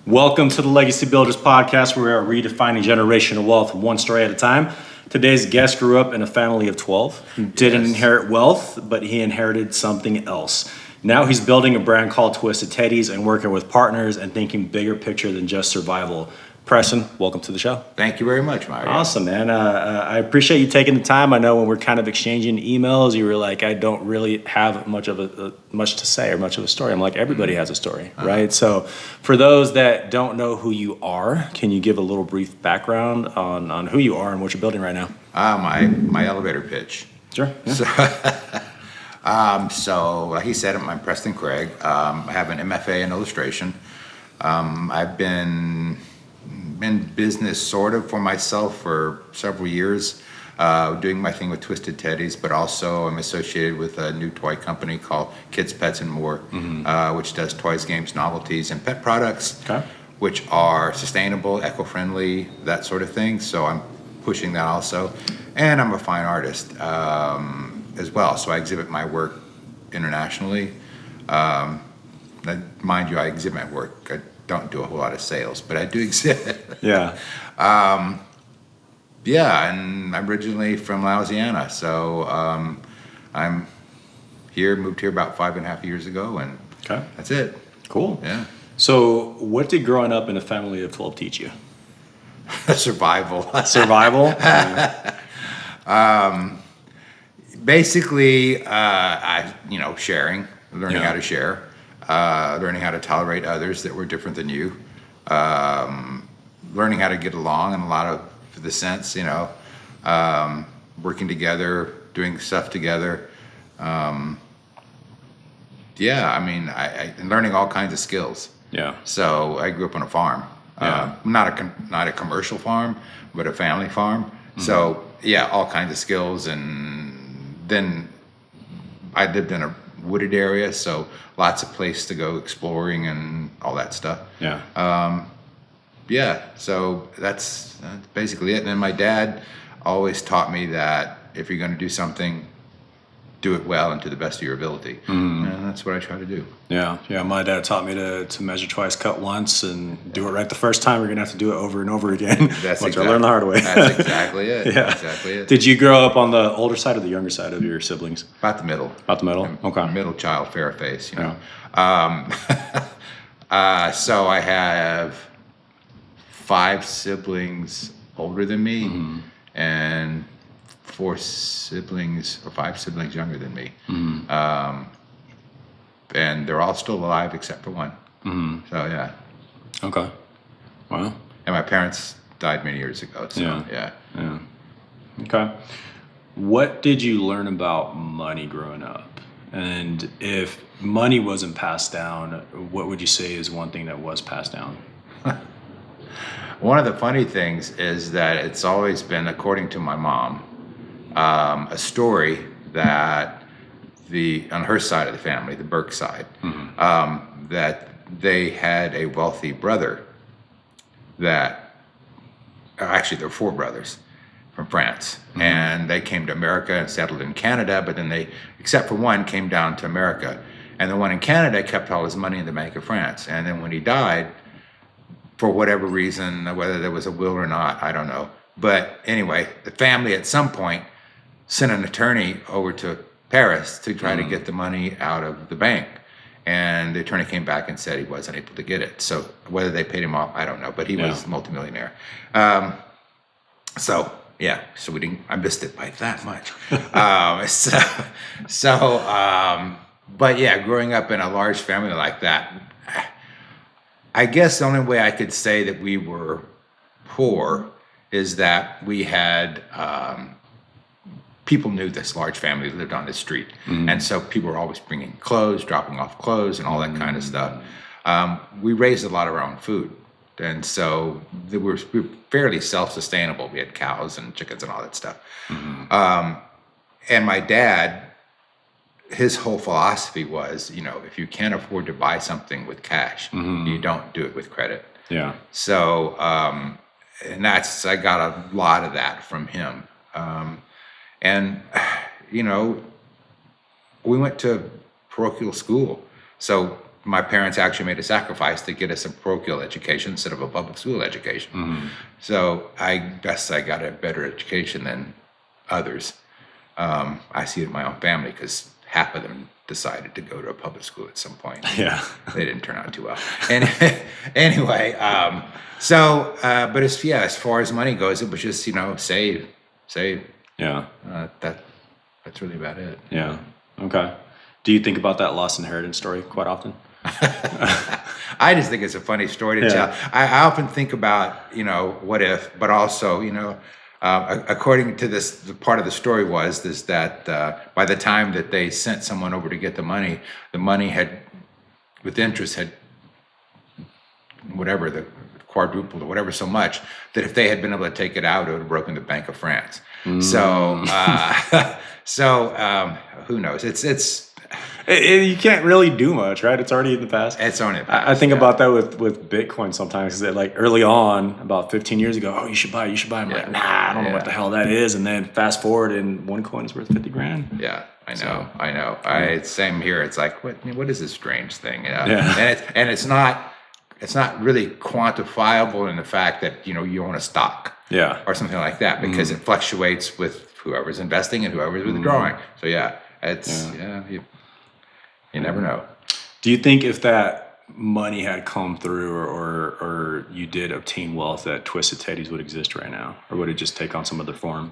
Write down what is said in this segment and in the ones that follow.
Welcome to the Legacy Builders podcast, where we are redefining generational wealth one story at a time. Today's guest grew up in a family of 12. He didn't inherit wealth, but he inherited something else. Now he's building a brand called Twisted Teddies and working with partners and thinking bigger picture than just survival. Preston, welcome to the show. Thank you very much, Mario. Awesome, man. I appreciate you taking the time. I know when we're kind of exchanging emails, you were like, I don't really have much to say or much of a story. I'm like, everybody has a story, right? So for those that don't know who you are, can you give a little brief background on who you are and what you're building right now? My elevator pitch. Sure. Yeah. So like he said, I'm Preston Craig. I have an MFA in illustration. I've been in business sort of for myself for several years, doing my thing with Twisted Teddies, but also I'm associated with a new toy company called Kids, Pets, and More, which does toys, games, novelties, and pet products, which are sustainable, eco-friendly, that sort of thing. So I'm pushing that also. And I'm a fine artist as well, so I exhibit my work internationally. Mind you, I exhibit my work. I don't do a whole lot of sales, but I do exhibit. Yeah. Yeah, and I'm originally from Louisiana, so I'm here, moved here about 5.5 years ago, and that's it. Cool. Yeah. So what did growing up in a family of 12 teach you? Survival. Survival? Yeah. Basically, sharing, learning how to share, learning how to tolerate others that were different than you, learning how to get along in a lot of the sense, working together, doing stuff together. And learning all kinds of skills. Yeah. So I grew up on a farm, not a commercial farm, but a family farm. Mm-hmm. So yeah, all kinds of skills. And then I lived in a wooded area, so lots of place to go exploring and all that stuff. Yeah. So that's basically it. And then my dad always taught me that if you're going to do something, do it well and to the best of your ability. And that's what I try to do. Yeah. My dad taught me to measure twice, cut once, and do it right the first time. You're gonna have to do it over and over again. That's which I learned the hard way. That's exactly it. Yeah. Exactly it. Did you grow up on the older side or the younger side of your siblings? About the middle. About the middle. Okay. Middle child, fair face. Yeah. So I have 5 siblings older than me, and 5 siblings younger than me. And they're all still alive except for one. So yeah. Okay. Wow. And my parents died many years ago. So yeah. Okay. What did you learn about money growing up? And if money wasn't passed down, what would you say is one thing that was passed down? One of the funny things is that it's always been, according to my mom, a story that on her side of the family, the Burke side, that they had a wealthy brother actually there were 4 brothers from France, and they came to America and settled in Canada, but then they, except for one, came down to America. And the one in Canada kept all his money in the Bank of France. And then when he died, for whatever reason, whether there was a will or not, I don't know. But anyway, the family at some point sent an attorney over to Paris to try to get the money out of the bank. And the attorney came back and said he wasn't able to get it. So whether they paid him off, I don't know, but he was multimillionaire. So I missed it by that much. But yeah, growing up in a large family like that, I guess the only way I could say that we were poor is that we had people knew this large family lived on the street, and so people were always bringing clothes, dropping off clothes, and all that kind of stuff. We raised a lot of our own food, and so we were fairly self-sustainable. We had cows and chickens and all that stuff. And my dad, his whole philosophy was, if you can't afford to buy something with cash, you don't do it with credit. Yeah. So, and I got a lot of that from him. And, we went to parochial school. So my parents actually made a sacrifice to get us a parochial education instead of a public school education. So I guess I got a better education than others. I see it in my own family because half of them decided to go to a public school at some point. Yeah. They didn't turn out too well. And anyway, but as far as money goes, it was just, save. Yeah. That's really about it. Yeah. Okay. Do you think about that lost inheritance story quite often? I just think it's a funny story to tell. I often think about, what if, but also, according to this, the part of the story was that by the time that they sent someone over to get the money had, with interest, had whatever, the quadrupled or whatever so much that if they had been able to take it out, it would have broken the Bank of France. So who knows? You can't really do much, right? It's already in the past. It's only the past. I think about that with Bitcoin sometimes. Because like early on, about 15 years ago, oh, you should buy. I'm like, nah, I don't know what the hell that is. And then fast forward, and one coin is worth 50 grand. Yeah, I know. It's same here. It's like, what is this strange thing? Yeah. And it's not really quantifiable in the fact that you own a stock. Yeah. Or something like that, because it fluctuates with whoever's investing and whoever's withdrawing. So you never know. Do you think if that money had come through or you did obtain wealth, that Twisted Teddies would exist right now? Or would it just take on some other form?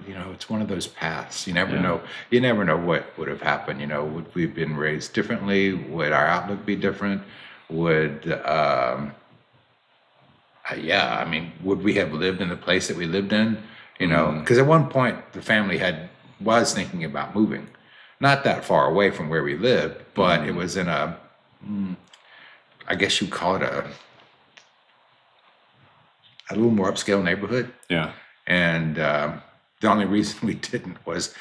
It's one of those paths. You never know. You never know what would have happened. Would we have been raised differently? Would our outlook be different? Would would we have lived in the place that we lived in? Because at one point the family was thinking about moving. Not that far away from where we lived, but it was in I guess you'd call it a little more upscale neighborhood. Yeah. And the only reason we didn't was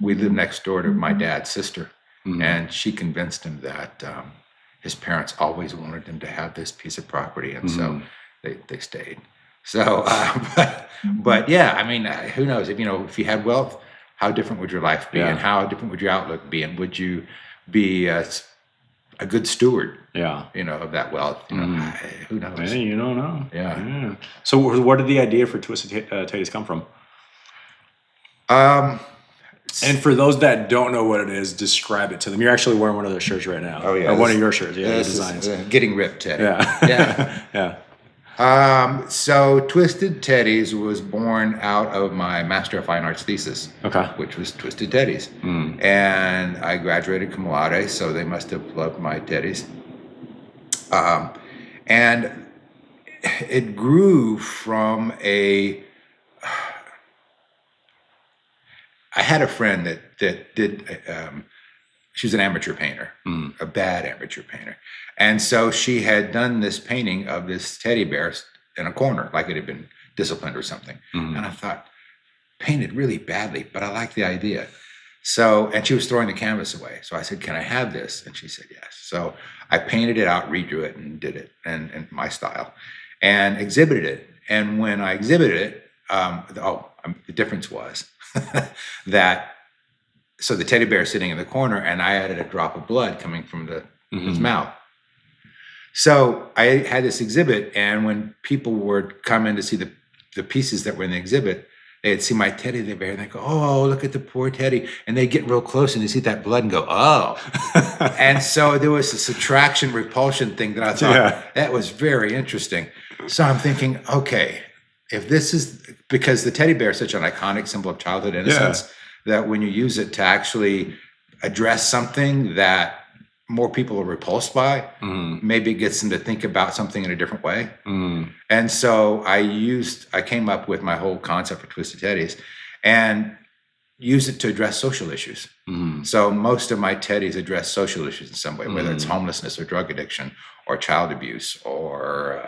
we lived next door to my dad's sister, and she convinced him that his parents always wanted him to have this piece of property, and so they stayed. So, but yeah, who knows? If you had wealth, how different would your life be, and how different would your outlook be, and would you be a good steward? Of that wealth. Who knows? Yeah, you don't know. Yeah. So, where did the idea for Twisted Teddies come from? And for those that don't know what it is, describe it to them. You're actually wearing one of those shirts right now. Oh yeah, or one of your shirts. Yeah, this designs. Is, getting ripped, Teddy. Yeah. Yeah. So Twisted Teddies was born out of my Master of Fine Arts thesis, which was Twisted Teddies. And I graduated cum laude, so they must have loved my teddies. And it grew from I had a friend that did, she was an amateur painter, a bad amateur painter. And so she had done this painting of this teddy bear in a corner, like it had been disciplined or something. And I thought, painted really badly, but I like the idea. So, and she was throwing the canvas away. So I said, can I have this? And she said, yes. So I painted it out, redrew it, and did it in my style, and exhibited it. And when I exhibited it, the difference was that, so the teddy bear is sitting in the corner, and I added a drop of blood coming from his mouth. So I had this exhibit, and when people would come in to see the pieces that were in the exhibit, they'd see my teddy bear, and they go, oh, look at the poor teddy. And they get real close, and they see that blood and go, oh. And so there was this attraction, repulsion thing that I thought, that was very interesting. So I'm thinking, okay, if this is, because the teddy bear is such an iconic symbol of childhood innocence, that when you use it to actually address something that more people are repulsed by, maybe it gets them to think about something in a different way. And so I came up with my whole concept for Twisted Teddies and used it to address social issues. So most of my teddies address social issues in some way, whether it's homelessness or drug addiction or child abuse or,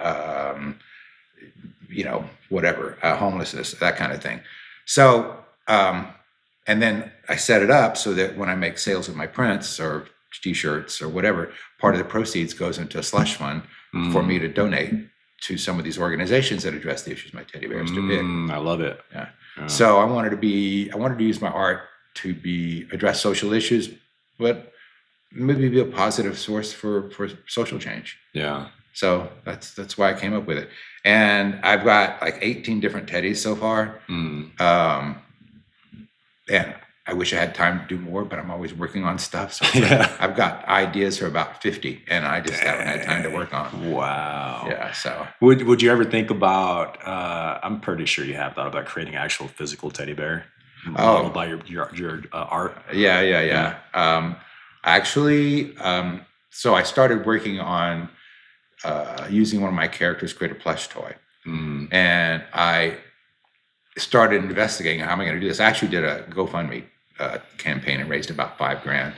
whatever, homelessness, that kind of thing. So, and then I set it up so that when I make sales of my prints or T-shirts or whatever, part of the proceeds goes into a slush fund for me to donate to some of these organizations that address the issues my teddy bear is too big. I love it. Yeah. So I wanted to use my art to address social issues, but maybe be a positive source for social change. Yeah. So that's why I came up with it. And I've got like 18 different teddies so far. And I wish I had time to do more, but I'm always working on stuff. So I've got ideas for about 50, and I just haven't had time to work on. Wow. Yeah. So would you ever think about? I'm pretty sure you have thought about creating an actual physical teddy bear modeled by your art. Yeah. Actually, so I started working on using one of my characters to create a plush toy, and I started investigating how am I going to do this. I actually did a GoFundMe campaign and raised about $5,000,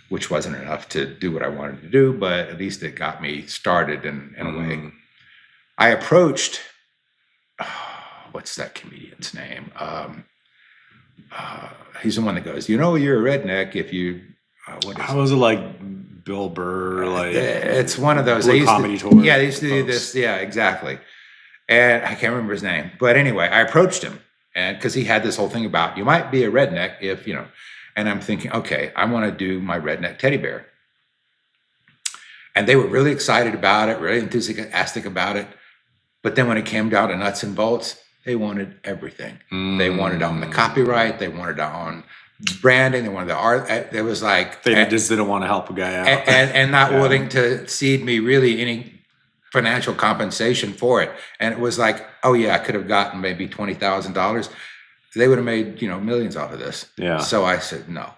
which wasn't enough to do what I wanted to do, but at least it got me started in a way. I approached, what's that comedian's name? He's the one that goes, you know, you're a redneck if you, what is How was it like Bill Burr? Like it's one of those comedy tours. Yeah, they used to do this. Yeah, exactly. And I can't remember his name, but anyway, I approached him, and because he had this whole thing about you might be a redneck if you know, and I'm thinking, okay, I want to do my redneck teddy bear, and they were really excited about it, really enthusiastic about it, but then when it came down to nuts and bolts, they wanted everything. They wanted it on the copyright, they wanted it on branding, they wanted the art. It was like they just didn't want to help a guy out, and not willing to cede me really any financial compensation for it. And it was like, oh yeah, I could have gotten maybe $20,000. They would have made, you know, millions off of this. Yeah. So I said no.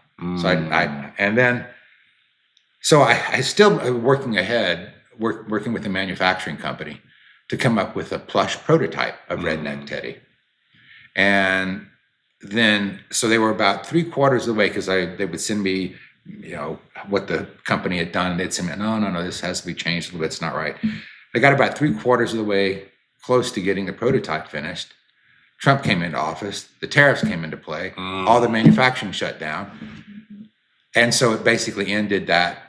So I still working ahead, working with a manufacturing company to come up with a plush prototype of Redneck Teddy. And then, so they were about 3/4 of the way, because they would send me, you know, what the company had done. They'd send me, no, this has to be changed a little bit. It's not right. They got about 3/4 of the way close to getting the prototype finished. Trump came into office. The tariffs came into play. All the manufacturing shut down. And so it basically ended that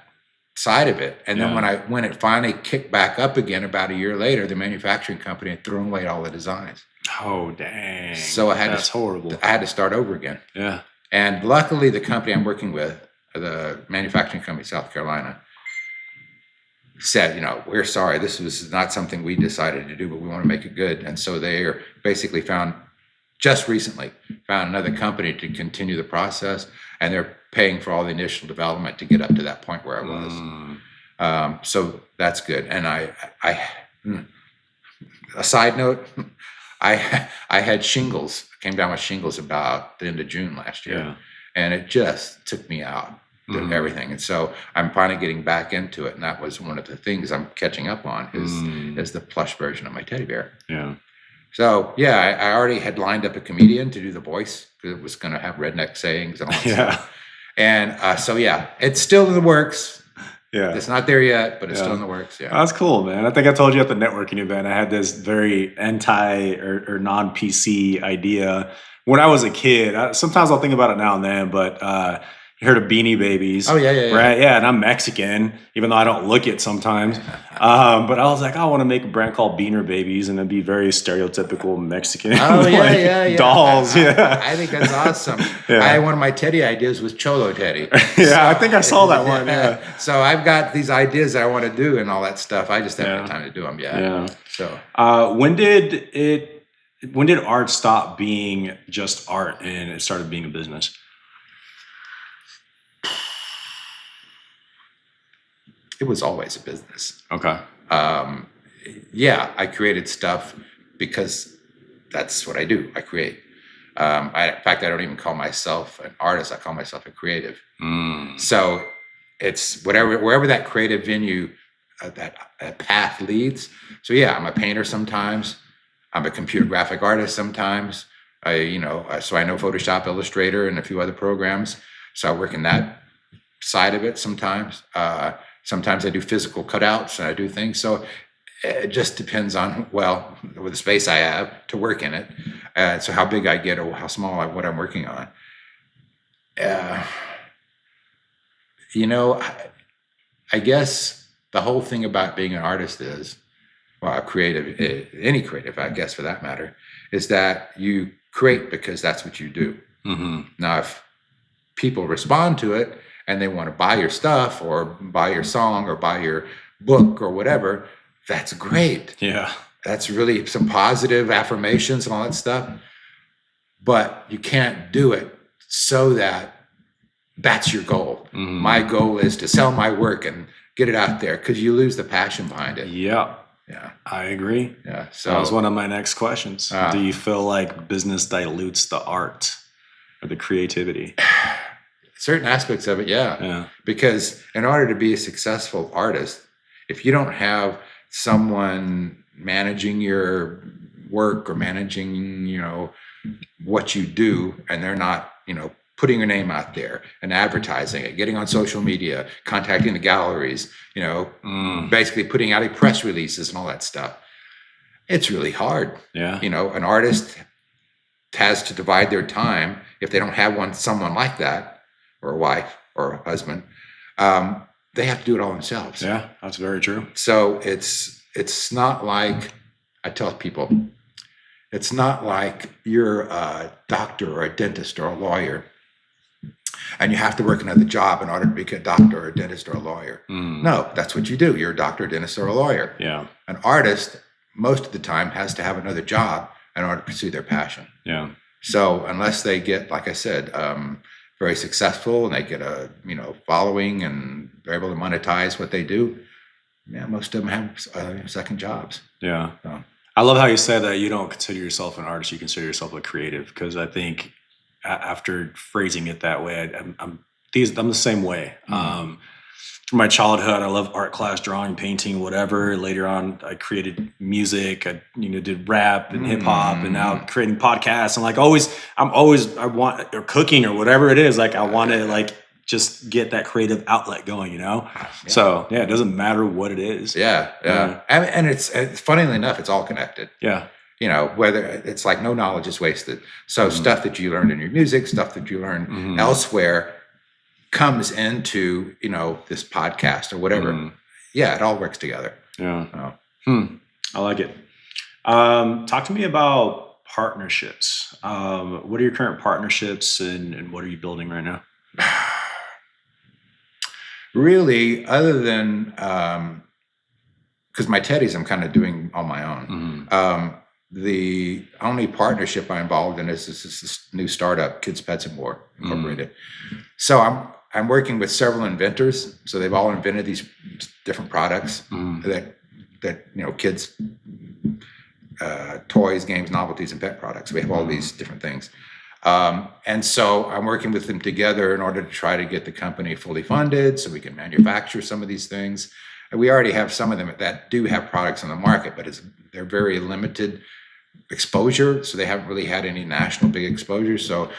side of it. And then when it finally kicked back up again about a year later, the manufacturing company had thrown away all the designs. Oh, dang. So that's horrible. I had to start over again. Yeah. And luckily, the company I'm working with, the manufacturing company, South Carolina, said, you know, we're sorry, this was not something we decided to do, but we want to make it good. And so they are basically just recently found another company to continue the process, and they're paying for all the initial development to get up to that point where I was. So that's good. And a side note, I had shingles, came down with shingles about the end of June last year, and it just took me out. Everything. And so I'm finally getting back into it. And that was one of the things I'm catching up on is the plush version of my teddy bear. Yeah. So yeah, I already had lined up a comedian to do the voice, because it was going to have redneck sayings and all that stuff. And so yeah, it's still in the works. Yeah. It's not there yet, but it's still in the works. Yeah. That's cool, man. I think I told you at the networking event, I had this very anti or non-PC idea when I was a kid. Sometimes I'll think about it now and then, but you heard of Beanie Babies? Oh, yeah. Right? Yeah, and I'm Mexican, even though I don't look it sometimes. But I was like, I want to make a brand called Beaner Babies, and it'd be very stereotypical Mexican. Oh, yeah. Dolls, I think that's awesome. One of my Teddy ideas was Cholo Teddy. I think I saw that one, yeah. So I've got these ideas that I want to do and all that stuff. I just haven't had time to do them yet. Yeah. So when did art stop being just art and it started being a business? It was always a business. Okay. I created stuff because that's what I do. I create. In fact, I don't even call myself an artist. I call myself a creative. So it's wherever that creative venue, that path leads. So yeah, I'm a painter sometimes. I'm a computer graphic artist sometimes. So I know Photoshop, Illustrator, and a few other programs. So I work in that side of it sometimes. Sometimes I do physical cutouts and I do things. So it just depends on, with the space I have to work in it. So how big I get or how small what I'm working on. I guess the whole thing about being an artist is, a creative, any creative, I guess for that matter, is that you create because that's what you do. Now, if people respond to it and they want to buy your stuff or buy your song or buy your book or whatever, that's great. Yeah. That's really some positive affirmations and all that stuff. But you can't do it so that that's your goal. My goal is to sell my work and get it out there, because you lose the passion behind it. Yeah. Yeah. I agree. Yeah. So That was one of my next questions. Do you feel like business dilutes the art or the creativity? certain aspects of it, yeah. Yeah. Because in order to be a successful artist, if you don't have someone managing your work or managing, what you do, and they're not, putting your name out there and advertising it, getting on social media, contacting the galleries, basically putting out press releases and all that stuff, it's really hard. Yeah. An artist has to divide their time. If they don't have someone like that, or a wife or a husband, they have to do it all themselves. Yeah, that's very true. So it's not like, I tell people, it's not like you're a doctor or a dentist or a lawyer and you have to work another job in order to become a doctor or a dentist or a lawyer. No, that's what you do. You're a doctor, a dentist, or a lawyer. Yeah. An artist, most of the time, has to have another job in order to pursue their passion. Yeah. So unless they get, like I said, very successful and they get a following and they're able to monetize what they do, yeah, most of them have second jobs. Yeah. So. I love how you said that you don't consider yourself an artist, you consider yourself a creative, because I think after phrasing it that way, I'm the same way. From my childhood, I love art class, drawing, painting, whatever. Later on, I created music. I did rap and hip hop, and now creating podcasts. And I want, or cooking or whatever it is. Like I want to just get that creative outlet going, Yeah. So yeah, it doesn't matter what it is. Yeah. And it's funnily enough, it's all connected. Yeah. Whether it's like no knowledge is wasted. So stuff that you learned in your music, stuff that you learned elsewhere comes into, this podcast or whatever. Yeah, it all works together. Yeah. I like it. Talk to me about partnerships. What are your current partnerships and what are you building right now? Really, other than, because my Teddies I'm kind of doing on my own. The only partnership I'm involved in is this new startup, Kids, Pets, and More Incorporated. So I'm working with several inventors. So they've all invented these different products that kids, toys, games, novelties, and pet products. We have all these different things. And so I'm working with them together in order to try to get the company fully funded so we can manufacture some of these things. And we already have some of them that do have products on the market, but they're very limited exposure. So they haven't really had any national big exposure. So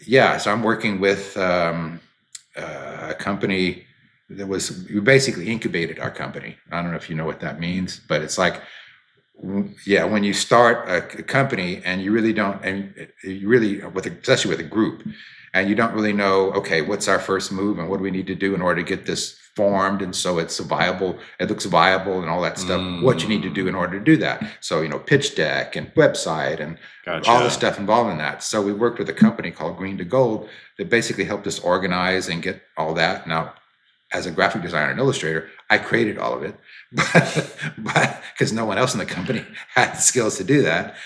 yeah, so I'm working with a company we basically incubated our company. I don't know if you know what that means, but it's like, yeah, when you start a company and you really don't, and you really, especially with a group, and you don't really know, okay, what's our first move and what do we need to do in order to get this formed, and so it looks viable and all that stuff, what you need to do in order to do that. So, pitch deck and website and all the stuff involved in that. So we worked with a company called Green to Gold that basically helped us organize and get all that. Now, as a graphic designer and illustrator, I created all of it, but because no one else in the company had the skills to do that.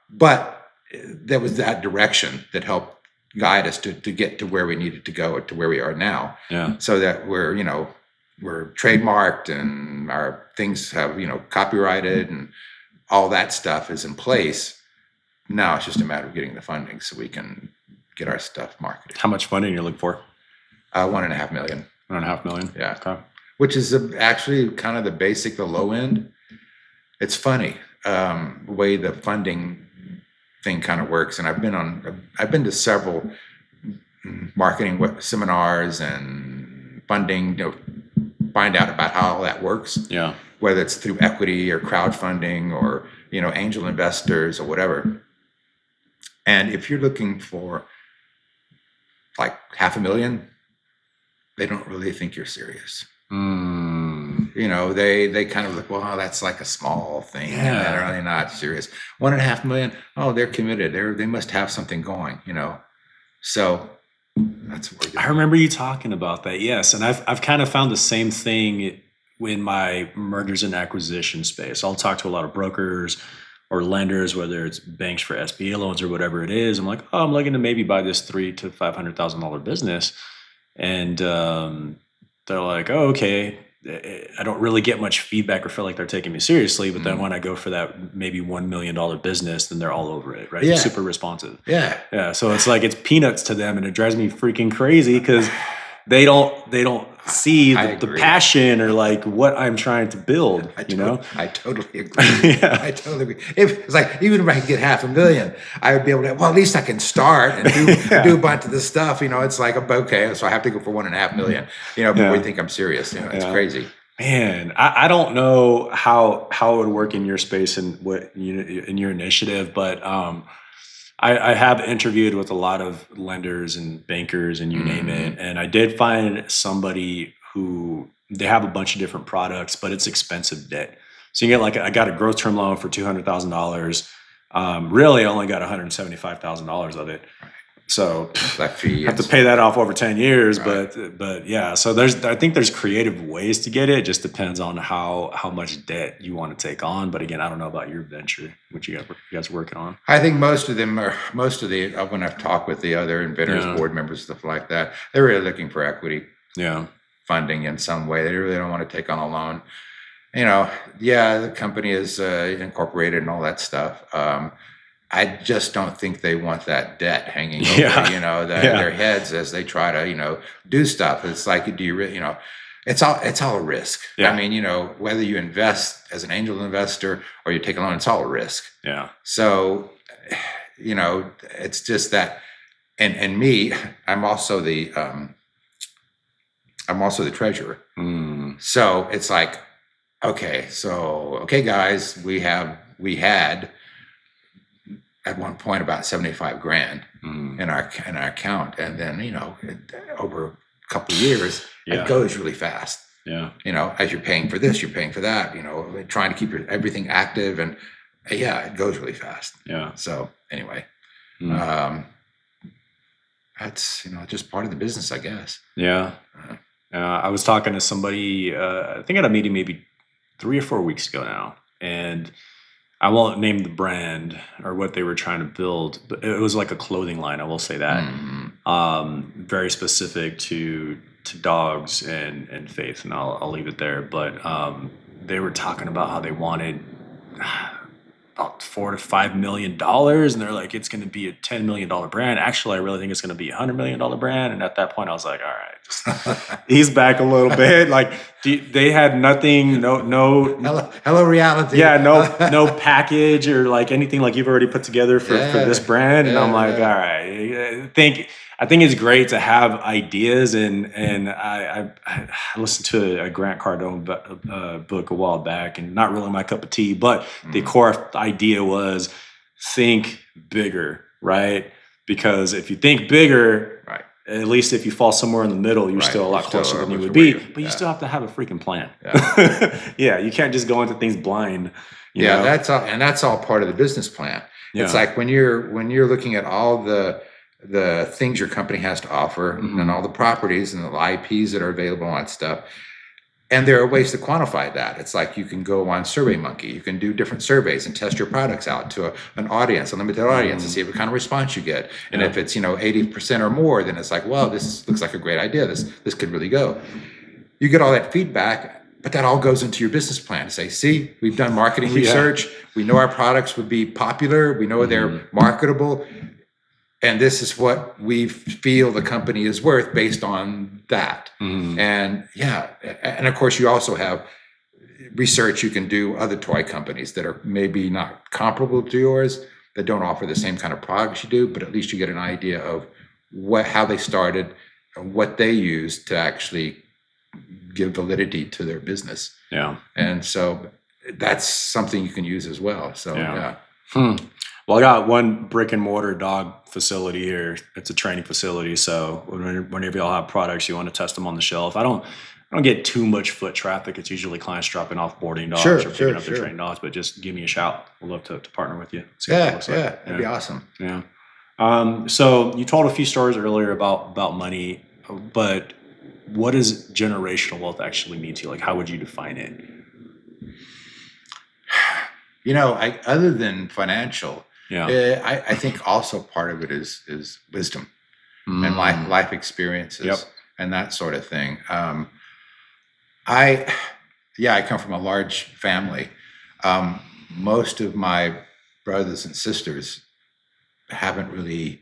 But there was that direction that helped guide us to get to where we needed to go, to where we are now. Yeah. So that we're trademarked and our things have, copyrighted and all that stuff is in place. Now it's just a matter of getting the funding so we can get our stuff marketed. How much funding are you looking for? $1.5 million. $1.5 million. Yeah. Okay. Which is actually kind of the low end. It's funny the way the funding thing kind of works. And I've been to several marketing seminars and funding, find out about how all that works. Yeah. Whether it's through equity or crowdfunding or, angel investors or whatever. And if you're looking for like $500,000, they don't really think you're serious. They kind of look, well, that's like a small thing. Yeah. And they're really not serious. $1.5 million, oh, they're committed. They must have something going, So That's what we're I doing. remember you talking about that. Yes, and I've kind of found the same thing in my mergers and acquisition space. I'll talk to a lot of brokers or lenders, whether it's banks for SBA loans or whatever it is. I'm like, oh, I'm looking to maybe buy this $300,000 to $500,000 business, and they're like, oh, okay. I don't really get much feedback or feel like they're taking me seriously. But then when I go for that maybe $1 million business, then they're all over it, right? They're Yeah. super responsive. Yeah. Yeah, so it's like it's peanuts to them, and it drives me freaking crazy because they don't see I the agree. passion or like what I'm trying to build. I totally agree. Yeah. I totally agree. It's like, even if I could get $500,000, I would be able to, well, at least I can start and do a bunch of this stuff. It's like, okay, so I have to go for $1.5 million, before Yeah. you think I'm serious. It's crazy. Man, I don't know how it would work in your space and what in your initiative, but I have interviewed with a lot of lenders and bankers and you name it, and I did find somebody who they have a bunch of different products, but it's expensive debt. So you get I got a growth term loan for $200,000. Really, I only got $175,000 of it. So That fee. I have to pay that off over 10 years, but yeah. So I think there's creative ways to get it. It just depends on how much debt you want to take on. But again, I don't know about your venture, what you guys working on. I think most of when I've talked with the other inventors, board members, stuff like that, they're really looking for equity funding in some way. They really don't want to take on a loan. The company is incorporated and all that stuff. I just don't think they want that debt hanging over, their heads as they try to, do stuff. It's like, do you really, it's all a risk. Yeah. I mean, whether you invest as an angel investor or you take a loan, it's all a risk. Yeah. So, it's just that, and me, I'm also the treasurer. So it's like, okay, guys, we had at one point about 75 grand in our account, and then over a couple of years it goes really fast. As you're paying for this, you're paying for that, trying to keep everything active, and it goes really fast. So anyway, that's just part of the business, I guess. I was talking to somebody, I think at a meeting maybe 3 or 4 weeks ago now, and I won't name the brand or what they were trying to build, but it was like a clothing line. I will say that. Very specific to dogs and faith, and I'll leave it there. But they were talking about how they wanted about $4 to $5 million, and they're like, it's going to be a $10 million brand. Actually, I really think it's going to be a $100 million brand. And at that point, I was like, all right, just ease back a little bit. Like they had nothing, no, hello reality. Yeah, no package or like anything like you've already put together for this brand. And I'm like, all right, I think it's great to have ideas, and I listened to a Grant Cardone book a while back, and not really my cup of tea, but the core idea was think bigger, right? Because if you think bigger, at least if you fall somewhere in the middle, you're still a lot closer than you would be, but you still have to have a freaking plan. You can't just go into things blind. You know? That's all part of the business plan. It's like when you're looking at all the things your company has to offer, and all the properties and the IPs that are available, all that stuff. And there are ways to quantify that. It's like you can go on SurveyMonkey. You can do different surveys and test your products out to an audience, a limited audience, and see what kind of response you get. And if it's 80% or more, then it's like, well, this looks like a great idea. This could really go. You get all that feedback, but that all goes into your business plan. Say, see, we've done marketing research. We know our products would be popular. We know they're marketable. And this is what we feel the company is worth based on that. And and of course you also have research you can do other toy companies that are maybe not comparable to yours, that don't offer the same kind of products you do, but at least you get an idea of how they started and what they use to actually give validity to their business. And so that's something you can use as well. So Well, I got one brick and mortar dog facility here. It's a training facility. So whenever y'all have products, you want to test them on the shelf. I don't get too much foot traffic. It's usually clients dropping off boarding dogs or picking up their trained dogs. But just give me a shout. We'd love to partner with you. That'd be awesome. So you told a few stories earlier about money, but what does generational wealth actually mean to you? Like, how would you define it? Other than financial, Yeah. I think also part of it is wisdom and Mm. life experiences Yep. and that sort of thing. I Yeah, I come from a large family. Most of my brothers and sisters haven't really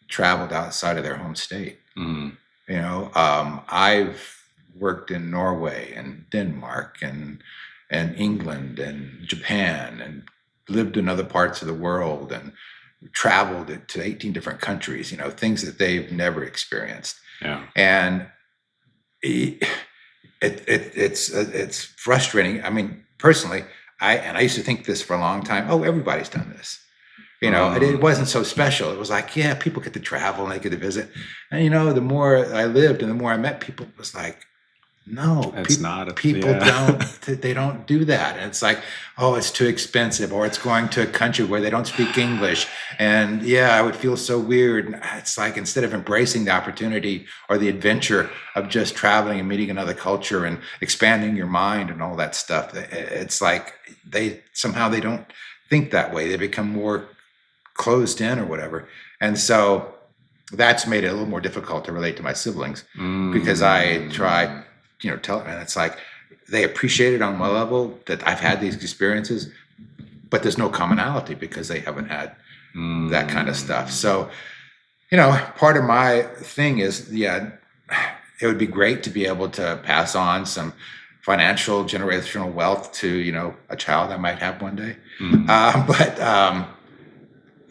traveled outside of their home state. Mm. I've worked in Norway and Denmark and England and Japan and lived in other parts of the world and traveled to 18 different countries, things that they've never experienced. Yeah. And it, it's frustrating. I mean, personally, I used to think this for a long time. Oh, everybody's done this. It wasn't so special. It was like, yeah, people get to travel and they get to visit. And the more I lived and the more I met people, it was like, no, It's not people don't do that. And it's like, oh, it's too expensive, or it's going to a country where they don't speak English. And yeah, I would feel so weird. And it's like, instead of embracing the opportunity or the adventure of just traveling and meeting another culture and expanding your mind and all that stuff, it's like they don't think that way. They become more closed in or whatever. And so that's made it a little more difficult to relate to my siblings because I try, tell them, and it's like they appreciate it on one level that I've had these experiences, but there's no commonality because they haven't had that kind of stuff. So, part of my thing is, yeah, it would be great to be able to pass on some financial generational wealth to, a child I might have one day. But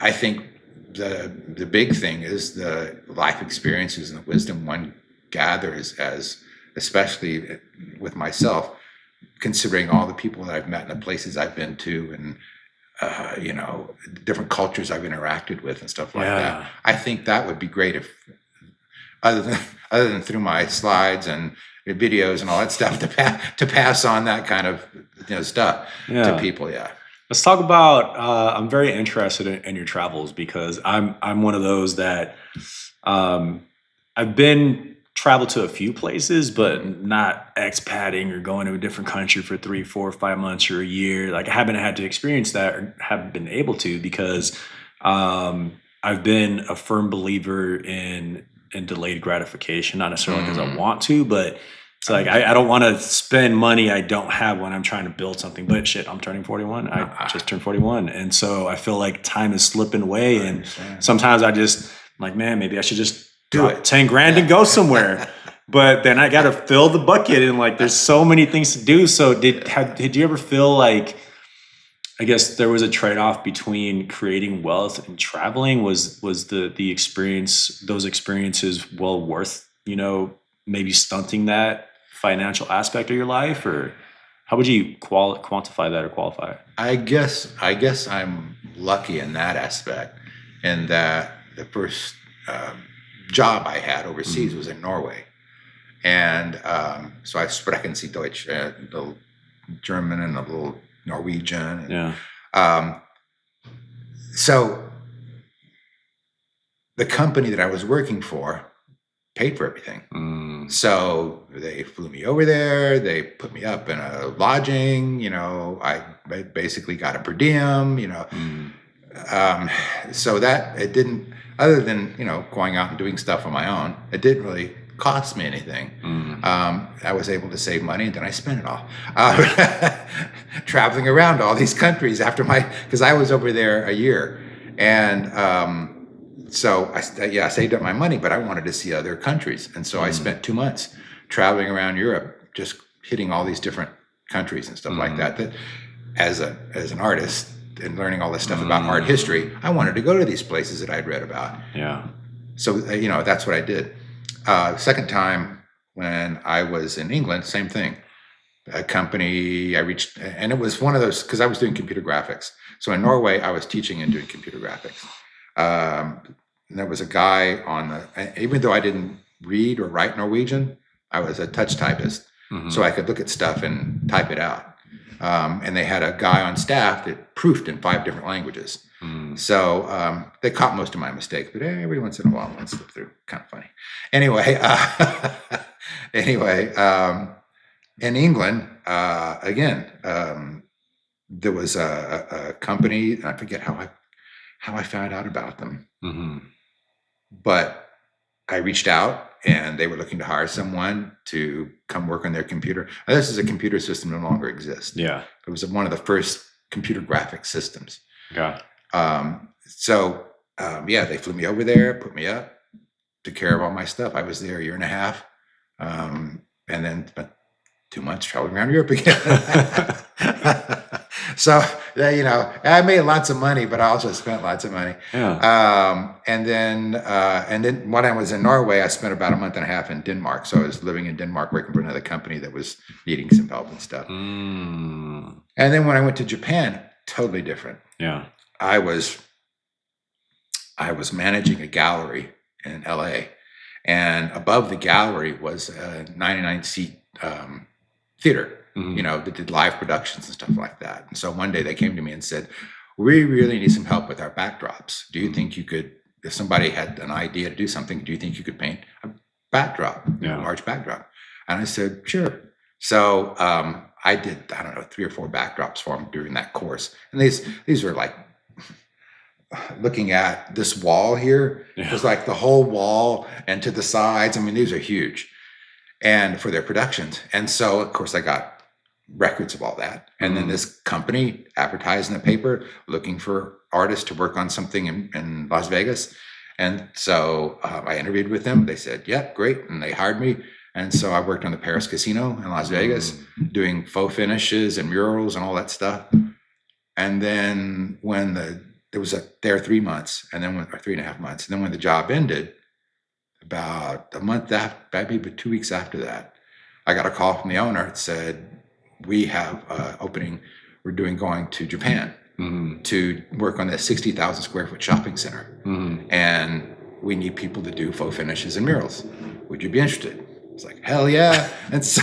I think the big thing is the life experiences and the wisdom one gathers, as especially with myself, considering all the people that I've met and the places I've been to, and different cultures I've interacted with and stuff like that. I think that would be great if, other than through my slides and videos and all that stuff, to pass on that kind of stuff to people. Yeah. Let's talk about. I'm very interested in your travels because I'm one of those that I've been traveled to a few places, but not expatting or going to a different country for 3, 4, 5 months or a year. Like, I haven't had to experience that or haven't been able to because I've been a firm believer in delayed gratification, not necessarily because I want to, but it's like I don't want to spend money I don't have when I'm trying to build something. But shit, I'm turning 41. I just turned 41, and so I feel like time is slipping away. And sometimes I'm like, man, maybe I should just Do drop it. 10 grand and go somewhere. But then I got to fill the bucket, and like, there's so many things to do. So did you ever feel like, I guess there was a trade-off between creating wealth and traveling? Was the experience, those experiences, well worth, maybe stunting that financial aspect of your life? Or how would you quantify that or qualify it? I guess I'm lucky in that aspect, in that the first job I had overseas was in Norway, and so I sprechen Sie Deutsch, a little German and a little Norwegian. Yeah. So the company that I was working for paid for everything. So they flew me over there. They put me up in a lodging. I basically got a per diem. So that it didn't, other than going out and doing stuff on my own, it didn't really cost me anything. I was able to save money, and then I spent it all traveling around all these countries because I was over there a year, and so I saved up my money, but I wanted to see other countries, and so I spent 2 months traveling around Europe, just hitting all these different countries and stuff like that. That as an artist and learning all this stuff about art history, I wanted to go to these places that I'd read about. Yeah. So that's what I did. Second time when I was in England, same thing. A company I reached, and it was one of those, because I was doing computer graphics. So in Norway, I was teaching and doing computer graphics. And there was a guy even though I didn't read or write Norwegian, I was a touch typist. So I could look at stuff and type it out. And they had a guy on staff that proofed in 5 different languages. So they caught most of my mistakes, but every once in a while, one slipped through. Kind of funny. Anyway, in England, again, there was a company. I forget how I found out about them, but I reached out and they were looking to hire someone to come work on their computer. Now, this is a computer system no longer exists. Yeah. It was one of the first computer graphic systems. Okay. Yeah, they flew me over there, put me up, took care of all my stuff. I was there a year and a half, and then spent 2 months traveling around Europe again. So, I made lots of money, but I also spent lots of money. Yeah. And then when I was in Norway, I spent about a month and a half in Denmark. So I was living in Denmark, working for another company that was needing some help and stuff. And then when I went to Japan, totally different. Yeah. I was managing a gallery in LA, and above the gallery was a 99-seat theater. That did live productions and stuff like that. And so one day they came to me and said, we really need some help with our backdrops. Do you think you could, if somebody had an idea to do something, do you think you could paint a backdrop, a large backdrop? And I said, sure. So I did, 3 or 4 backdrops for them during that course. And these were like, looking at this wall here, it was like the whole wall and to the sides. I mean, these are huge. And for their productions. And so, of course, I got records of all that. And then this company advertised in the paper looking for artists to work on something in Las Vegas. And so I interviewed with them. They said, yeah, great. And they hired me. And so I worked on the Paris Casino in Las Vegas, doing faux finishes and murals and all that stuff. And then when there 3 months, and then or 3.5 months. And then when the job ended, about a month after, maybe 2 weeks after that, I got a call from the owner. It said, we have an opening. We're going to Japan to work on this 60,000 square foot shopping center. And we need people to do faux finishes and murals. Would you be interested? It's like, hell yeah. And so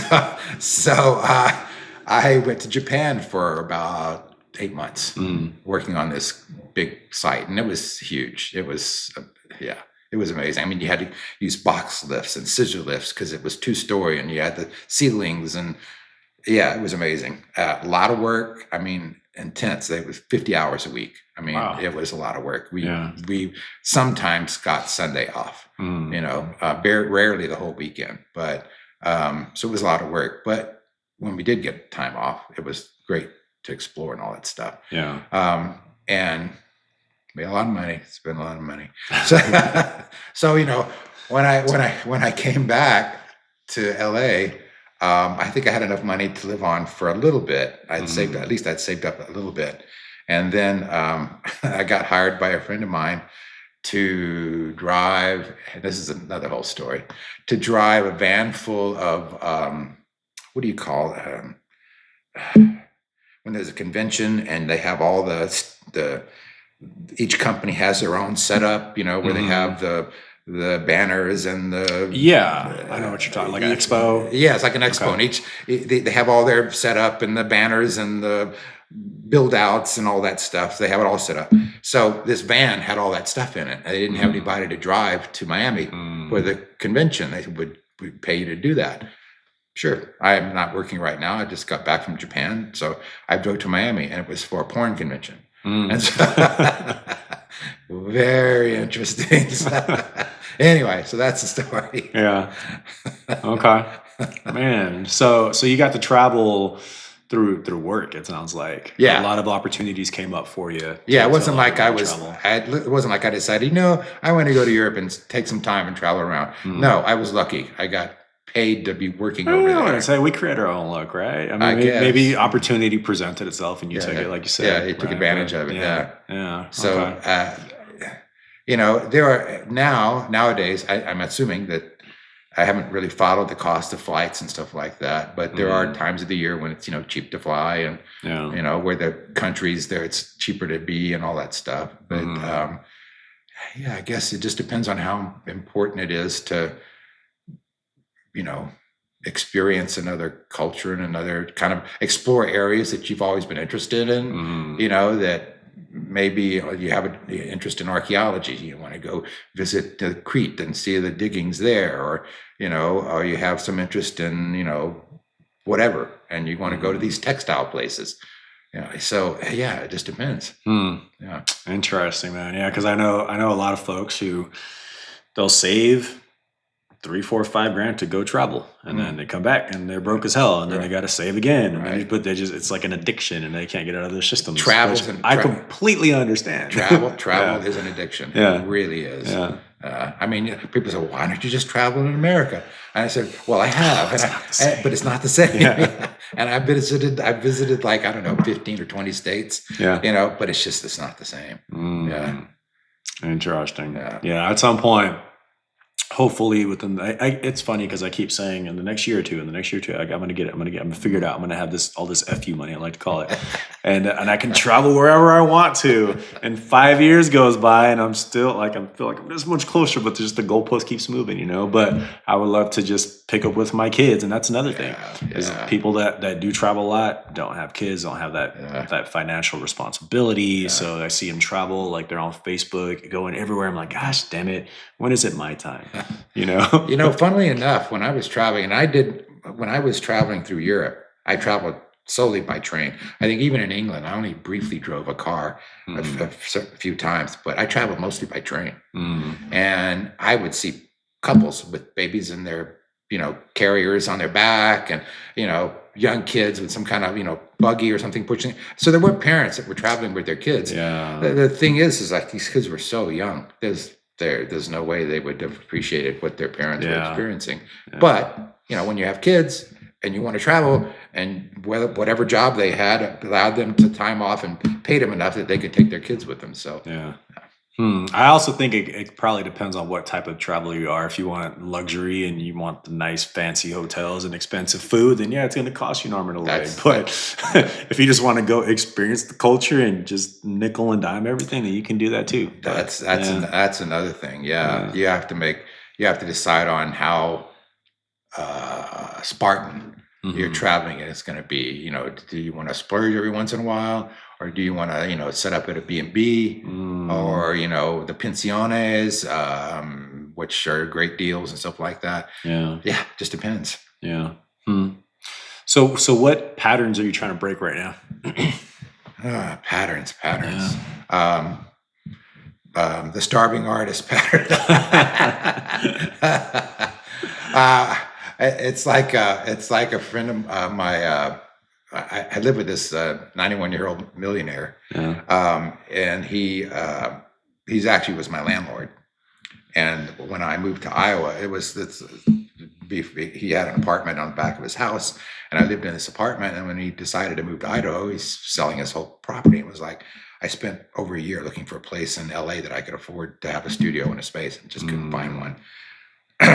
I went to Japan for about 8 months working on this big site. And it was huge. It was, it was amazing. I mean, you had to use box lifts and scissor lifts because it was 2-story and you had the ceilings and it was amazing. A lot of work. I mean, intense. It was 50 hours a week. I mean, It was a lot of work. We sometimes got Sunday off, very rarely the whole weekend, but so it was a lot of work. But when we did get time off, it was great to explore and all that stuff. Yeah. And made a lot of money, spent a lot of money. So when I came back to LA, I think I had enough money to live on for a little bit. I'd saved up a little bit. And then I got hired by a friend of mine to drive, and this is another whole story, to drive a van full of, what do you call it? When there's a convention and they have all each company has their own setup, where they have the banners and I know what you're talking, like an expo. Yeah, it's like an expo. Okay. And they have all their setup and the banners and the build outs and all that stuff. They have it all set up. So this van had all that stuff in it. They didn't have anybody to drive to Miami for the convention. They would pay you to do that. Sure. I'm not working right now. I just got back from Japan. So I drove to Miami and it was for a porn convention. And so, very interesting. Anyway, so that's the story. Yeah. Okay. Man. So you got to travel through work, it sounds like. Yeah. A lot of opportunities came up for you. It wasn't like it wasn't like I decided, I want to go to Europe and take some time and travel around. No, I was lucky. I got paid to be working over there. I would say we create our own luck, right? I mean, maybe opportunity presented itself and you took it, like you said. Yeah, you took advantage of it. Yeah. So, there are nowadays, I'm assuming that I haven't really followed the cost of flights and stuff like that, but there are times of the year when it's, cheap to fly and, where the countries there, it's cheaper to be and all that stuff. But, I guess it just depends on how important it is to, experience another culture and another kind of explore areas that you've always been interested in, that maybe you have an interest in archaeology. You want to go visit Crete and see the diggings there, or or you have some interest in whatever, and you want to go to these textile places. So yeah, it just depends. Yeah. Interesting, man. Yeah, because I know a lot of folks who they'll save 3, 4, 5 grand to go travel, and then they come back and they're broke as hell, and then they got to save again, and then but it's like an addiction, and they can't get out of their systems. I completely understand. Travel is an addiction. Yeah. It really is. Yeah. I mean, people say, "Why don't you just travel in America?" And I said, "Well, I have, but it's not the same." Yeah. And I visited like, I don't know, 15 or 20 states. Yeah. But it's not the same. Yeah. Interesting. Yeah. At some point, hopefully within it's funny because I keep saying in the next year or two, I'm gonna figure it out. I'm gonna have all this FU money, I like to call it, and I can travel wherever I want to. And 5 years goes by, and I'm still I feel like I'm this much closer, but just the goalpost keeps moving, But I would love to just pick up with my kids, and that's another thing. Is people that do travel a lot don't have kids, don't have that financial responsibility. So I see them travel, like they're on Facebook, going everywhere. I'm like, gosh, damn it, when is it my time? Funnily enough, when I was traveling, when I was traveling through Europe, I traveled solely by train. I think even in England, I only briefly drove a car a few times, but I traveled mostly by train. And I would see couples with babies in their, carriers on their back, and, young kids with some kind of, buggy or something pushing. So there were parents that were traveling with their kids. Yeah. The thing is like these kids were so young. There's no way they would have appreciated what their parents were experiencing. Yeah. But, when you have kids and you want to travel, and whatever job they had allowed them to time off and paid them enough that they could take their kids with them. So, I also think it probably depends on what type of traveler you are. If you want luxury and you want the nice fancy hotels and expensive food, then it's going to cost you an arm and a leg. But if you just want to go experience the culture and just nickel and dime everything, then you can do that too. That's another thing. Yeah. You have to decide on how Spartan you're traveling and it's going to be. Do you want to splurge every once in a while, or do you want to set up at a B&B, or the pensiones, which are great deals and stuff like that. Just depends. So what patterns are you trying to break right now? Patterns. The starving artist pattern. It's like a friend of my. I live with this 91-year-old millionaire, and he's actually was my landlord. And when I moved to Iowa, he had an apartment on the back of his house, and I lived in this apartment. And when he decided to move to Idaho, he's selling his whole property. It was like, I spent over a year looking for a place in LA that I could afford to have a studio and a space, and just couldn't find one.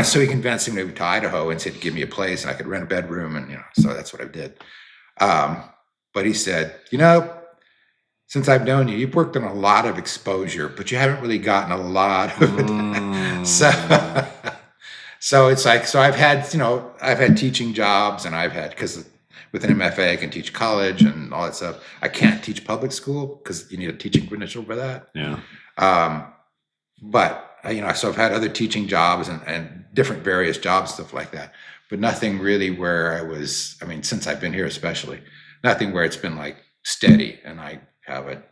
So he convinced me to move to Idaho and said, give me a place and I could rent a bedroom. And, so that's what I did. But he said, since I've known you, you've worked on a lot of exposure, but you haven't really gotten a lot of it. So it's like, so I've had teaching jobs, and because with an MFA, I can teach college and all that stuff. I can't teach public school because you need a teaching credential for that. But so I've had other teaching jobs and different various jobs, stuff like that, but nothing really where since I've been here, especially nothing where it's been like steady and I have a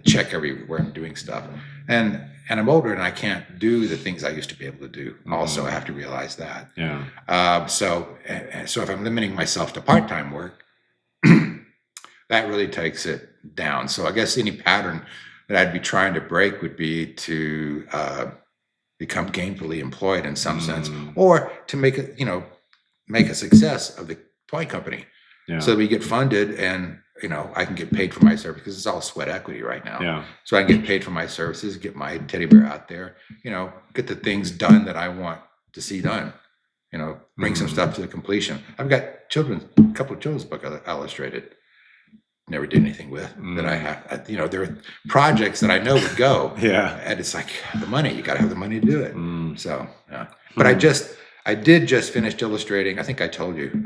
check everywhere I'm doing stuff. And I'm older and I can't do the things I used to be able to do. Also, I have to realize that. So if I'm limiting myself to part-time work, that really takes it down. So I guess any pattern that I'd be trying to break would be to become gainfully employed in some sense, or to make a success of the toy company, so that we get funded and I can get paid for my service, because it's all sweat equity right now. So I can get paid for my services, get my teddy bear out there, get the things done that I want to see done. Bring some stuff to the completion. I've got a couple of children's books I illustrated. Never did anything with that. I have, there are projects that I know would go. And it's like the money, you got to have the money to do it. So, but I did just finish illustrating. I think I told you,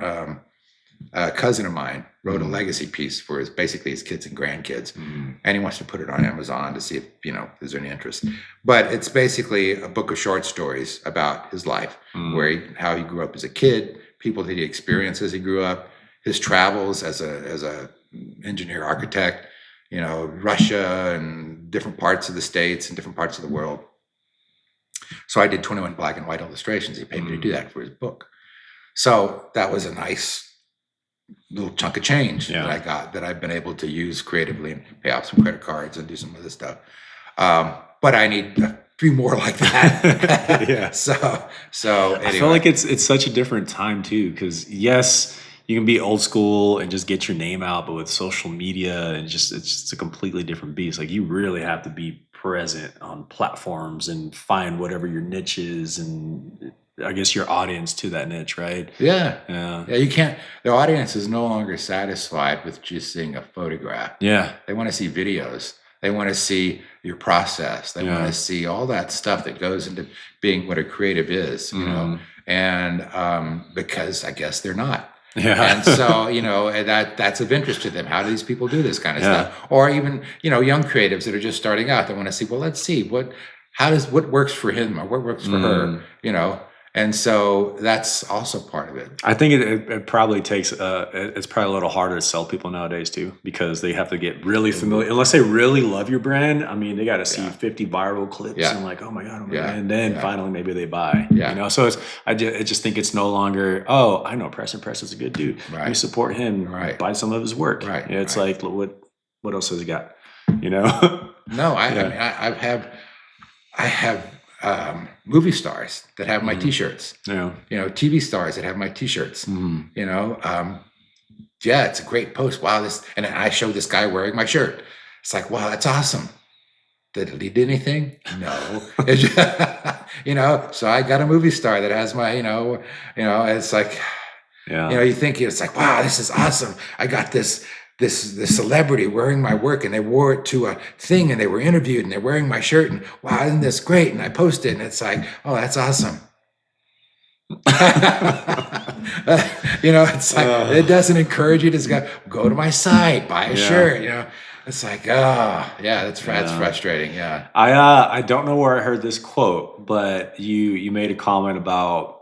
a cousin of mine wrote a legacy piece for basically his kids and grandkids, and he wants to put it on Amazon to see if there's any interest. But it's basically a book of short stories about his life, how he grew up as a kid, people that he experienced as he grew up, his travels as a engineer architect, Russia and different parts of the States and different parts of the world. So I did 21 black and white illustrations. He paid me to do that for his book. So that was a nice little chunk of change that I got, that I've been able to use creatively and pay off some credit cards and do some other stuff. But I need a few more like that. Yeah. So anyway. I feel like it's such a different time too, because yes, you can be old school and just get your name out, but with social media and it's just a completely different beast. Like you really have to be present on platforms and find whatever your niche is, and I guess your audience to that niche, right? Yeah. You can't. The audience is no longer satisfied with just seeing a photograph. Yeah. They want to see videos. They want to see your process. They want to see all that stuff that goes into being what a creative is, and because I guess they're not. Yeah. And so, that's of interest to them. How do these people do this kind of stuff? Or even, young creatives that are just starting out, they want to see, well, let's see what works for him or what works for her, And so that's also part of it. I think it probably takes, it's probably a little harder to sell people nowadays too, because they have to get really familiar. Unless they really love your brand, I mean, they got to see 50 viral clips and like, oh my God. And then finally maybe they buy, So I just think it's no longer, oh, I know Preston's a good dude. Right. Let me support him, buy some of his work. Right. It's like, what else has he got? No, I mean, I have movie stars that have my T-shirts. TV stars that have my T-shirts. It's a great post. Wow, and I show this guy wearing my shirt. It's like, wow, that's awesome. Did he do anything? No. So I got a movie star that has my, it's like, you think it's like, wow, this is awesome. I got this celebrity wearing my work, and they wore it to a thing, and they were interviewed, and they're wearing my shirt, and wow, isn't this great? And I posted it, and it's like, oh, that's awesome. It's like, it doesn't encourage you to go to my site, buy a shirt, It's like, that's frustrating. Yeah. I don't know where I heard this quote, but you made a comment about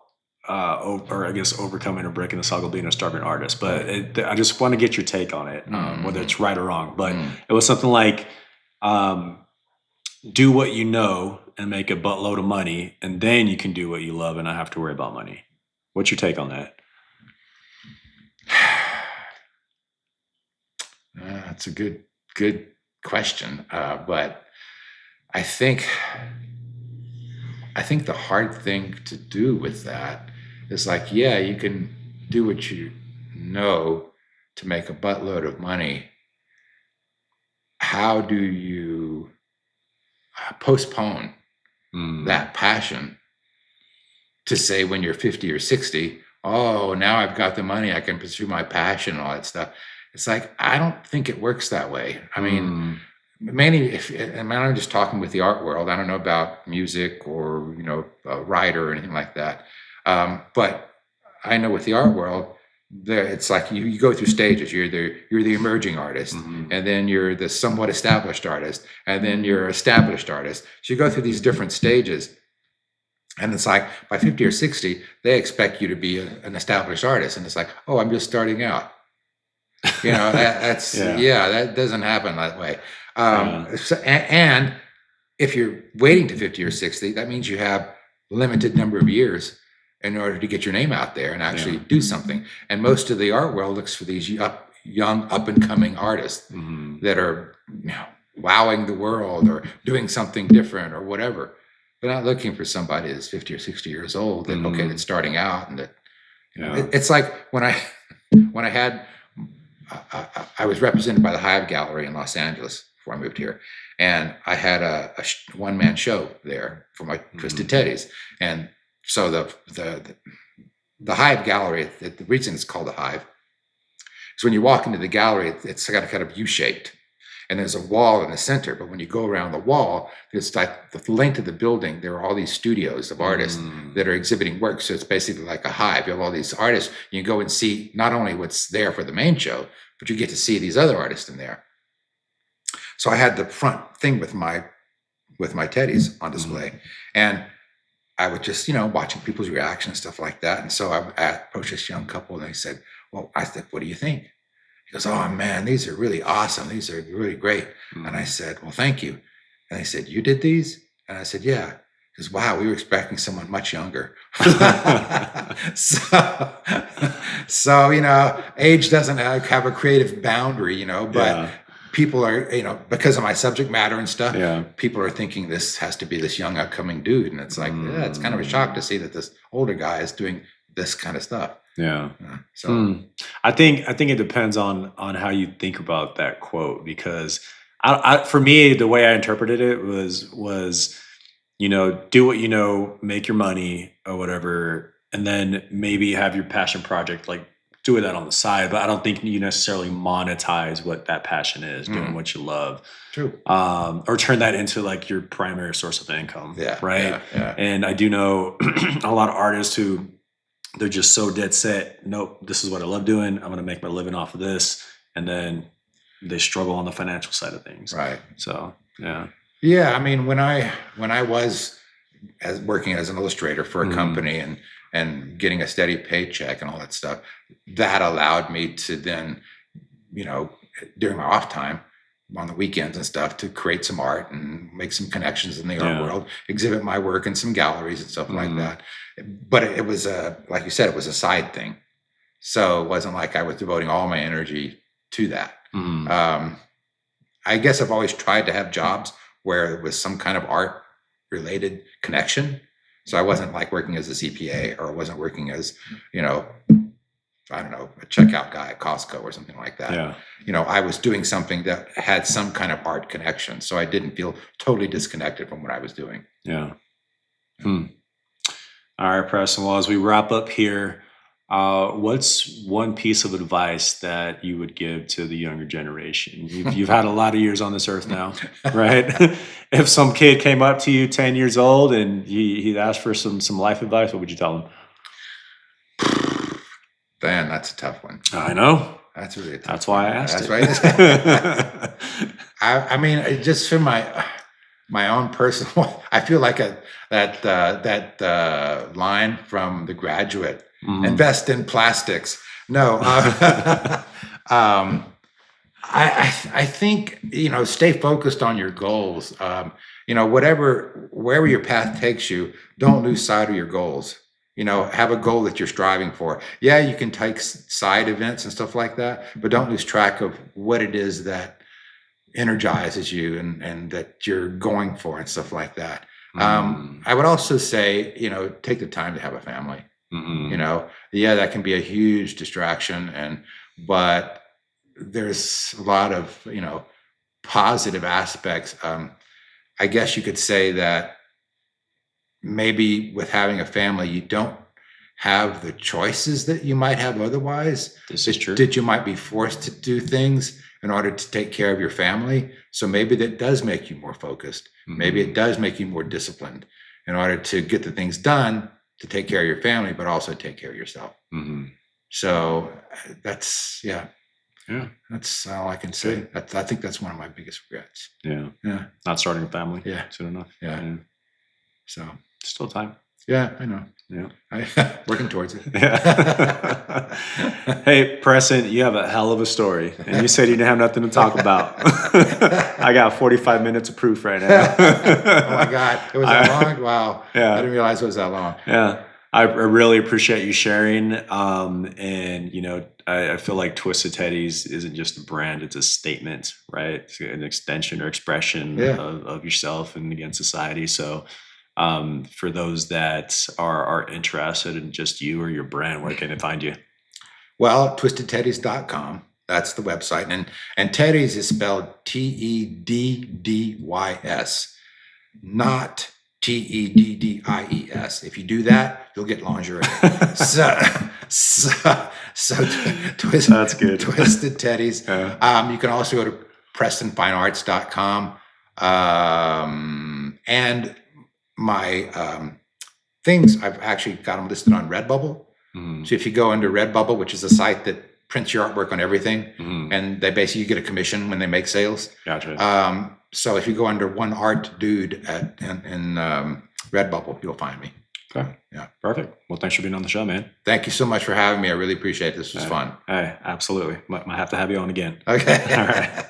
or I guess overcoming or breaking the cycle of being a starving artist. But I just want to get your take on it, whether it's right or wrong. But it was something like, do what you know and make a buttload of money, and then you can do what you love and not have to worry about money. What's your take on that? That's a good question. But I think the hard thing to do with that is like, you can do what you know to make a buttload of money. How do you postpone that passion to say when you're 50 or 60, oh, now I've got the money, I can pursue my passion and all that stuff. It's like, I don't think it works that way. I mean, mainly, I'm just talking with the art world. I don't know about music or, a writer or anything like that. But I know with the art world, it's like you go through stages. You're the emerging artist, and then you're the somewhat established artist, and then you're an established artist. So you go through these different stages. And it's like by 50 or 60, they expect you to be an established artist. And it's like, oh, I'm just starting out. That doesn't happen that way. And if you're waiting to 50 or 60, that means you have a limited number of years in order to get your name out there and actually do something. And most of the art world looks for these young up and coming artists that are wowing the world or doing something different or whatever. They're not looking for somebody that's 50 or 60 years old that's starting out, and that it's like when I had I was represented by the Hive Gallery in Los Angeles before I moved here, and I had a one-man show there for my Twisted Teddies. And so the Hive Gallery, the reason it's called the Hive is when you walk into the gallery, it's kind of U-shaped. and there's a wall in the center. But when you go around the wall, it's like the length of the building. There are all these studios of artists that are exhibiting work. So it's basically like a hive. You have all these artists. You can go and see not only what's there for the main show, but you get to see these other artists in there. So I had the front thing with my teddies on display, and I was just, watching people's reaction and stuff like that. And so I approached this young couple, and they said, well, I said, what do you think? He goes, oh man, these are really awesome. These are really great. And I said, well, thank you. And they said, you did these? And I said, yeah. He goes, wow, we were expecting someone much younger. So, age doesn't have a creative boundary, but people are, because of my subject matter and stuff, people are thinking this has to be this young upcoming dude. And it's like, it's kind of a shock to see that this older guy is doing this kind of stuff. So I think it depends on how you think about that quote, because for me, the way I interpreted it was, do what you know, make your money or whatever, and then maybe have your passion project, like do that on the side. But I don't think you necessarily monetize what that passion is, doing what you love. True. Or turn that into like your primary source of income. Right. Yeah. And I do know a lot of artists who they're just so dead set. Nope, this is what I love doing. I'm going to make my living off of this. And then they struggle on the financial side of things. Right. So, yeah. Yeah. I mean, when I was working as an illustrator for a company and getting a steady paycheck and all that stuff, that allowed me to then, during my off time on the weekends and stuff, to create some art and make some connections in the art world, exhibit my work in some galleries and stuff like that. But it was like you said, it was a side thing. So it wasn't like I was devoting all my energy to that. I guess I've always tried to have jobs where there was some kind of art related connection. So I wasn't like working as a CPA, or I wasn't working as, I don't know, a checkout guy at Costco or something like that. I was doing something that had some kind of art connection. So I didn't feel totally disconnected from what I was doing. All right, Preston. Well, as we wrap up here, what's one piece of advice that you would give to the younger generation? You've had a lot of years on this earth now, right? If some kid came up to you 10 years old and he'd asked for some life advice, what would you tell him? Dan, that's a tough one. I know. That's really a tough That's why I asked That's it. right. I mean, just for my own personal, I feel like that line from The Graduate, invest in plastics. No, I think, stay focused on your goals. Wherever your path takes you, don't lose sight of your goals. Have a goal that you're striving for. Yeah, you can take side events and stuff like that, but don't lose track of what it is that energizes you and that you're going for and stuff like that. I would also say, take the time to have a family. That can be a huge distraction, but there's a lot of, positive aspects. I guess you could say that maybe with having a family, you don't have the choices that you might have otherwise. This is true. That you might be forced to do things in order to take care of your family. So maybe that does make you more focused. Maybe it does make you more disciplined in order to get the things done to take care of your family, but also take care of yourself. So that's all I can say. I think that's one of my biggest regrets. Not starting a family soon enough. So still time. Yeah, I know. Working towards it. Hey, Preston, you have a hell of a story, and you said you didn't have nothing to talk about. I got 45 minutes of proof right now. Oh my God, it was that long? Wow. I didn't realize it was that long. I really appreciate you sharing. And I feel like Twisted Teddies isn't just a brand; it's a statement, right? It's an extension or expression of yourself and against society. So. For those that are interested in just you or your brand, where can they find you? Well, twistedteddies.com. That's the website. And Teddies is spelled Teddys, not Teddies. If you do that, you'll get lingerie. so That's good. Twisted Teddies. You can also go to PrestonFineArts.com. And my things, I've actually got them listed on Redbubble. So if you go under Redbubble, which is a site that prints your artwork on everything, and they basically, you get a commission when they make sales. Gotcha. So if you go under One Art Dude in Redbubble, you'll find me. Okay. Yeah. Perfect. Well, thanks for being on the show, man. Thank you so much for having me. I really appreciate it. This was fun. Hey, absolutely. Might have to have you on again. Okay. All right.